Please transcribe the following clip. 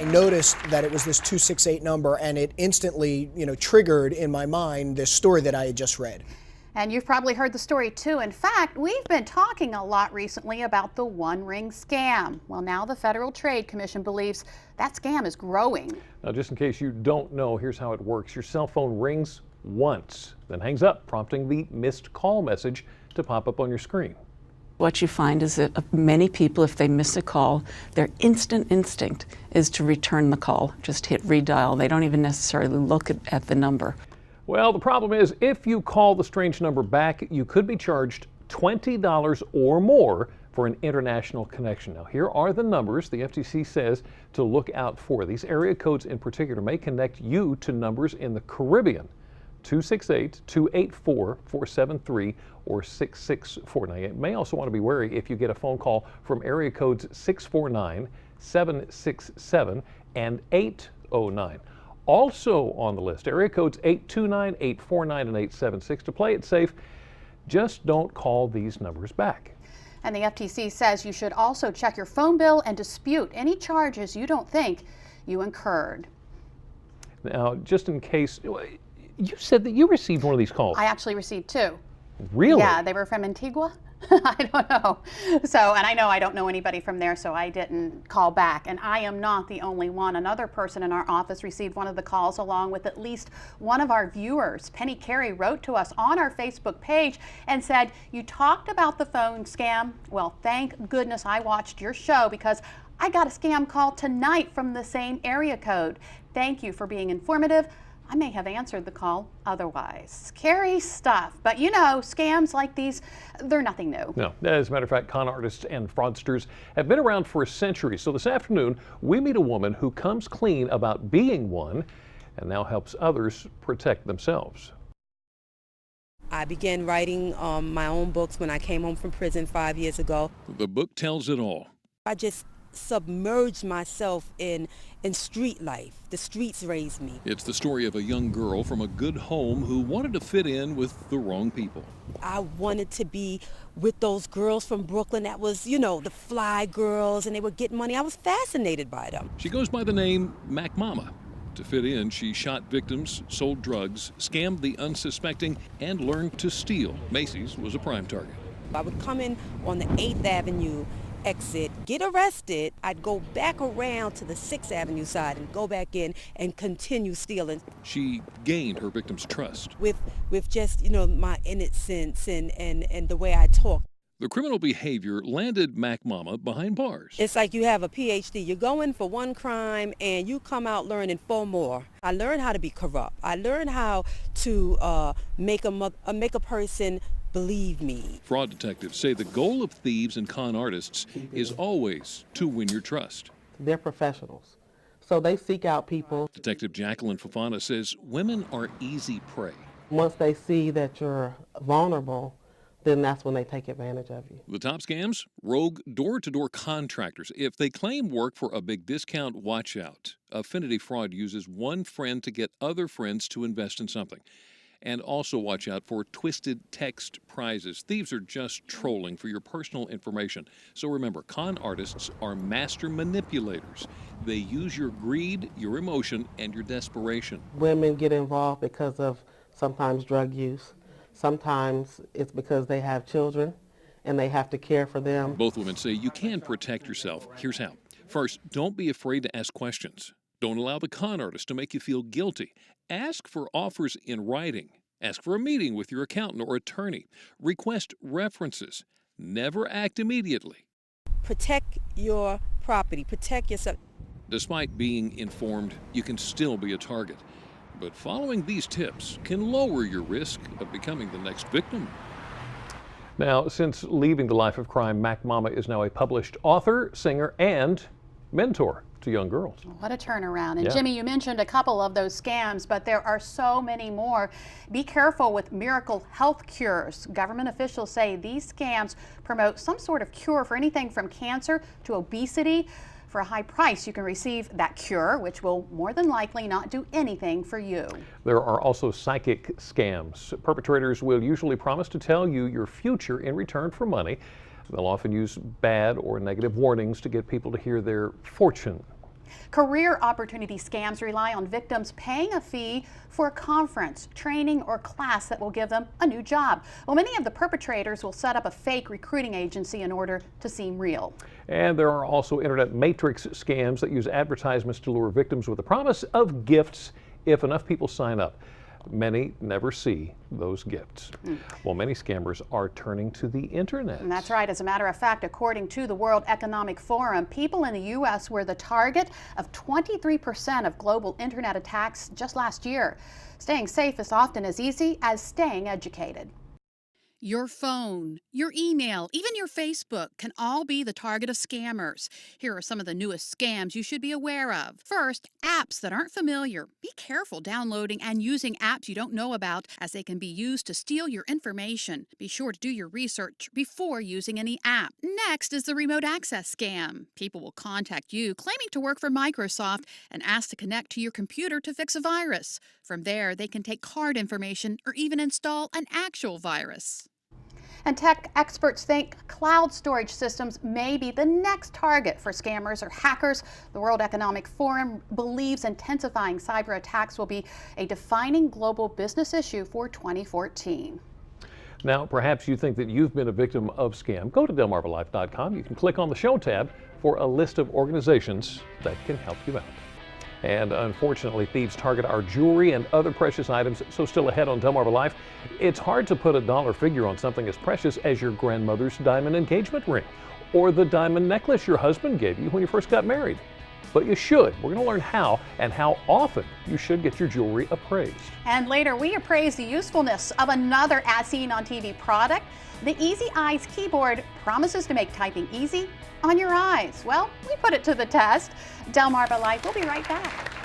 noticed that it was this 268 number, and it instantly, triggered in my mind this story that I had just read. And you've probably heard the story too. In fact, we've been talking a lot recently about the One Ring scam. Well, now the Federal Trade Commission believes that scam is growing. Now, just in case you don't know, here's how it works. Your cell phone rings once, then hangs up, prompting the missed call message to pop up on your screen. What you find is that many people, if they miss a call, their instant instinct is to return the call, just hit redial. They don't even necessarily look at the number. Well, the problem is if you call the strange number back, you could be charged $20 or more for an international connection. Now, here are the numbers the FTC says to look out for. These area codes in particular may connect you to numbers in the Caribbean. 268-284-473 or 664. Now, you may also want to be wary if you get a phone call from area codes 649, 767, and 809. Also on the list, area codes 829, 849, and 876. To play it safe, just don't call these numbers back. And the FTC says you should also check your phone bill and dispute any charges you don't think you incurred. Now, just in case, you said that you received one of these calls. I actually received two. Really? Yeah, they were from Antigua. I don't know. So, and I know I don't know anybody from there, so I didn't call back. And I am not the only one. Another person in our office received one of the calls along with at least one of our viewers. Penny Carey wrote to us on our Facebook page and said, "You talked about the phone scam. Well, thank goodness I watched your show because I got a scam call tonight from the same area code. Thank you for being informative. I may have answered the call otherwise." Scary stuff, but scams like these, they're nothing new. No, as a matter of fact, con artists and fraudsters have been around for a century. So this afternoon, we meet a woman who comes clean about being one and now helps others protect themselves. I began writing my own books when I came home from prison 5 years ago. The book tells it all. I just submerged myself in street life. The streets raised me. It's the story of a young girl from a good home who wanted to fit in with the wrong people. I wanted to be with those girls from Brooklyn that was, the fly girls, and they were getting money. I was fascinated by them. She goes by the name Mac Mama. To fit in, she shot victims, sold drugs, scammed the unsuspecting, and learned to steal. Macy's was a prime target. I would come in on the 8th Avenue exit, get arrested. I'd go back around to the 6th Avenue side and go back in and continue stealing. She gained her victims' trust. With just, my innocence and the way I talk. The criminal behavior landed Mac Mama behind bars. It's like you have a PhD. You go in for one crime and you come out learning 4 more. I learned how to be corrupt. I learned how to make a person believe me. Fraud detectives say the goal of thieves and con artists is always to win your trust. They're professionals, so they seek out people. Detective Jacqueline Fofana says women are easy prey. Once they see that you're vulnerable, then that's when they take advantage of you. The top scams? Rogue door-to-door contractors. If they claim work for a big discount, watch out. Affinity fraud uses one friend to get other friends to invest in something. And also watch out for twisted text prizes. Thieves are just trolling for your personal information. So remember, con artists are master manipulators. They use your greed, your emotion, and your desperation. Women get involved because of sometimes drug use. Sometimes it's because they have children and they have to care for them. Both women say you can protect yourself. Here's how. First, don't be afraid to ask questions. Don't allow the con artist to make you feel guilty. Ask for offers in writing. Ask for a meeting with your accountant or attorney. Request references. Never act immediately. Protect your property. Protect yourself. Despite being informed, you can still be a target. But following these tips can lower your risk of becoming the next victim. Now, since leaving the life of crime, Mac Mama is now a published author, singer, and mentor to young girls. What a turnaround. And yeah. Jimmy, you mentioned a couple of those scams, but there are so many more. Be careful with miracle health cures. Government officials say these scams promote some sort of cure for anything from cancer to obesity. For a high price, you can receive that cure, which will more than likely not do anything for you. There are also psychic scams. Perpetrators will usually promise to tell you your future in return for money. They'll often use bad or negative warnings to get people to hear their fortune. Career opportunity scams rely on victims paying a fee for a conference, training, or class that will give them a new job. Well, many of the perpetrators will set up a fake recruiting agency in order to seem real. And there are also internet matrix scams that use advertisements to lure victims with the promise of gifts if enough people sign up. Many never see those gifts. Well, many scammers are turning to the internet. And that's right. As a matter of fact, according to the World Economic Forum, people in the U.S. were the target of 23% of global internet attacks just last year. Staying safe is often as easy as staying educated. Your phone, your email, even your Facebook can all be the target of scammers. Here are some of the newest scams you should be aware of. First, apps that aren't familiar. Be careful downloading and using apps you don't know about, as they can be used to steal your information. Be sure to do your research before using any app. Next is the remote access scam. People will contact you claiming to work for Microsoft and ask to connect to your computer to fix a virus. From there, they can take card information or even install an actual virus. And tech experts think cloud storage systems may be the next target for scammers or hackers. The World Economic Forum believes intensifying cyber attacks will be a defining global business issue for 2014. Now, perhaps you think that you've been a victim of scam. Go to DelmarvaLife.com. You can click on the show tab for a list of organizations that can help you out. And unfortunately, thieves target our jewelry and other precious items. So still ahead on Delmarva Life, it's hard to put a dollar figure on something as precious as your grandmother's diamond engagement ring or the diamond necklace your husband gave you when you first got married. But you should. We're going to learn how and how often you should get your jewelry appraised. And later, we appraise the usefulness of another as seen on TV product. The Easy Eyes keyboard promises to make typing easy on your eyes. Well, we put it to the test. Delmarva Life will be right back.